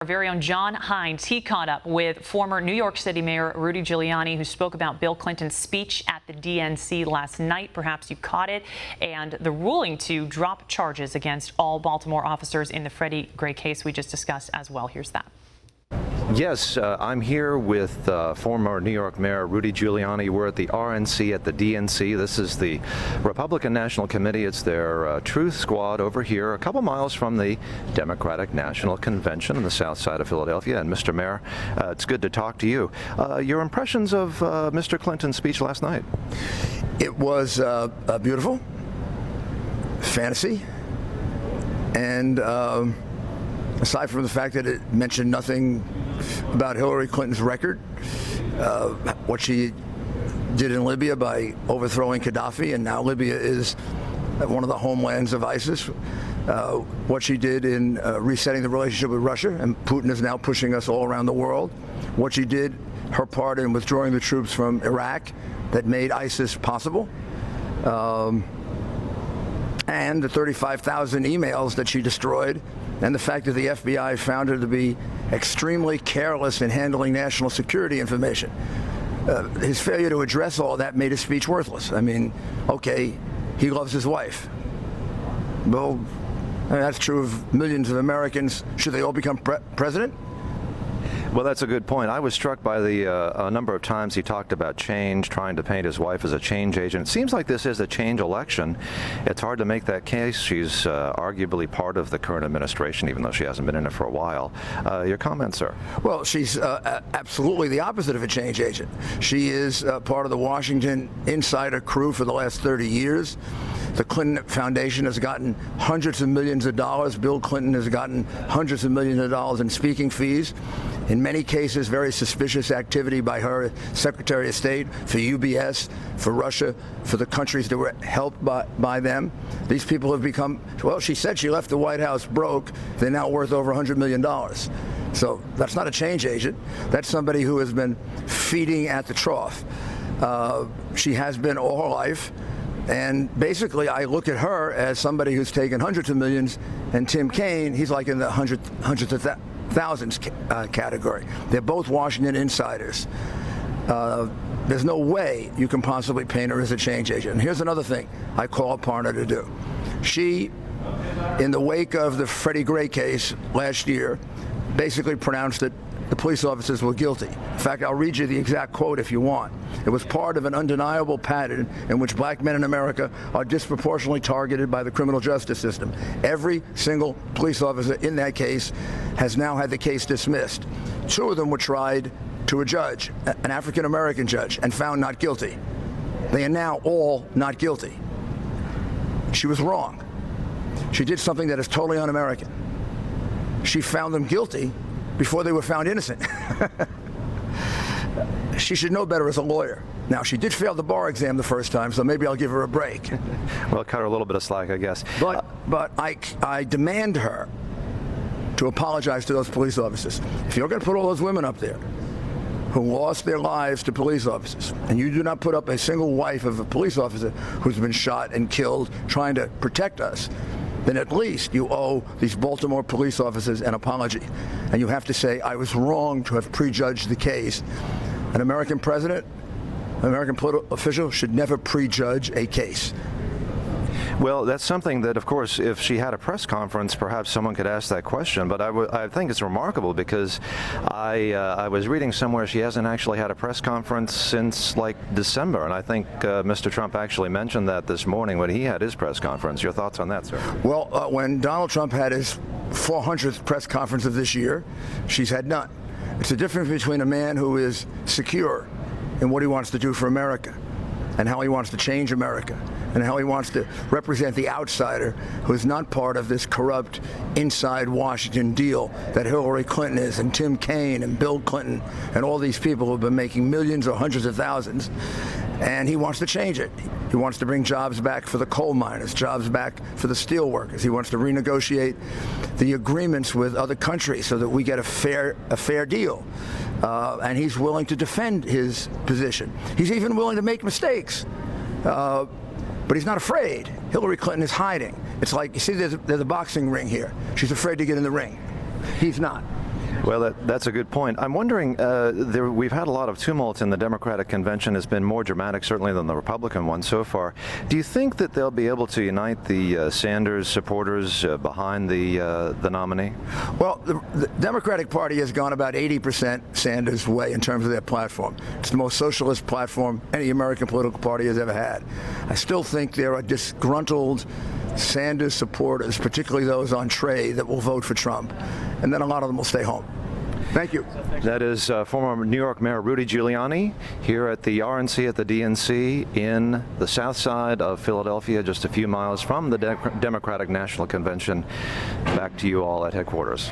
Our very own John Hines, he caught up with former New York City Mayor Rudy Giuliani, who spoke about Bill Clinton's speech at the DNC last night. Perhaps you caught it, and the ruling to drop charges against all Baltimore officers in the Freddy Gray case we just discussed as well. Here's that. Yes, I'm here with former New York Mayor Rudy Giuliani. We're at the RNC at the DNC. This is the Republican National Committee. It's their Truth Squad over here, a couple miles from the Democratic National Convention on the south side of Philadelphia. And Mr. Mayor, it's good to talk to you. Your impressions of Mr. Clinton's speech last night? It was beautiful, fantasy, and aside from the fact that it mentioned nothing about Hillary Clinton's record, what she did in Libya by overthrowing Gaddafi, and now Libya is one of the homelands of ISIS, what she did in resetting the relationship with Russia, and Putin is now pushing us all around the world, what she did, her part in withdrawing the troops from Iraq that made ISIS possible, and the 35,000 emails that she destroyed, and the fact that the FBI found her to be extremely careless in handling national security information. His failure to address all that made his speech worthless. I mean, okay, he loves his wife. Well, I mean, that's true of millions of Americans. Should they all become president? Well, that's a good point. I was struck by the a number of times he talked about change, trying to paint his wife as a change agent. It seems like this is a change election. It's hard to make that case. She's arguably part of the current administration, even though she hasn't been in it for a while. Your comments, sir? Well, she's absolutely the opposite of a change agent. She is part of the Washington insider crew for the last 30 years. The Clinton Foundation has gotten hundreds of millions of dollars. Bill Clinton has gotten hundreds of millions of dollars in speaking fees. In many cases, very suspicious activity by her Secretary of State for UBS, for Russia, for the countries that were helped by them. These people have become, well, she said she left the White House broke. They're now worth over $100 million. So that's not a change agent. That's somebody who has been feeding at the trough. She has been all her life. And basically, I look at her as somebody who's taken hundreds of millions, and Tim Kaine, he's like in the hundreds of thousands category. They're both Washington insiders. There's no way you can possibly paint her as a change agent. And here's another thing I call upon her to do. She, in the wake of the Freddy Gray case last year, basically pronounced that the police officers were guilty. In fact, I'll read you the exact quote if you want. It was part of an undeniable pattern in which black men in America are disproportionately targeted by the criminal justice system. Every single police officer in that case has now had the case dismissed. 2 of them were tried to a judge, an African-American judge, and found not guilty. They are now all not guilty. She was wrong. She did something that is totally un-American. She found them guilty before they were found innocent. She should know better as a lawyer. Now, she did fail the bar exam the first time, so maybe I'll give her a break. Well, cut her a little bit of slack, I guess. But I demand her to apologize to those police officers. If you're going to put all those women up there who lost their lives to police officers, and you do not put up a single wife of a police officer who's been shot and killed trying to protect us, then at least you owe these Baltimore police officers an apology. And you have to say, I was wrong to have prejudged the case. An American president, an American political official should never prejudge a case. Well, that's something that, of course, if she had a press conference, perhaps someone could ask that question. But I think it's remarkable because I was reading somewhere she hasn't actually had a press conference since like December. And I think Mr. Trump actually mentioned that this morning when he had his press conference. Your thoughts on that, sir? Well, when Donald Trump had his 400th press conference of this year, she's had none. It's the difference between a man who is secure in what he wants to do for America and how he wants to change America, and how he wants to represent the outsider who is not part of this corrupt inside Washington deal that Hillary Clinton is, and Tim Kaine and Bill Clinton and all these people who have been making millions or hundreds of thousands. And he wants to change it. He wants to bring jobs back for the coal miners, jobs back for the steel workers. He wants to renegotiate the agreements with other countries so that we get a fair deal. And he's willing to defend his position. He's even willing to make mistakes. But he's not afraid. Hillary Clinton is hiding. It's like, you see, there's a boxing ring here. She's afraid to get in the ring. He's not. Well, that's a good point. I'm wondering, we've had a lot of tumult in the Democratic convention. It's been more dramatic, certainly, than the Republican one so far. Do you think that they'll be able to unite the Sanders supporters behind the nominee? Well, the Democratic Party has gone about 80% Sanders' way in terms of their platform. It's the most socialist platform any American political party has ever had. I still think there are disgruntled Sanders supporters, particularly those on trade, that will vote for Trump, and then a lot of them will stay home. Thank you. That is former New York Mayor Rudy Giuliani here at the RNC at the DNC in the south side of Philadelphia, just a few miles from the Democratic National Convention. Back to you all at headquarters.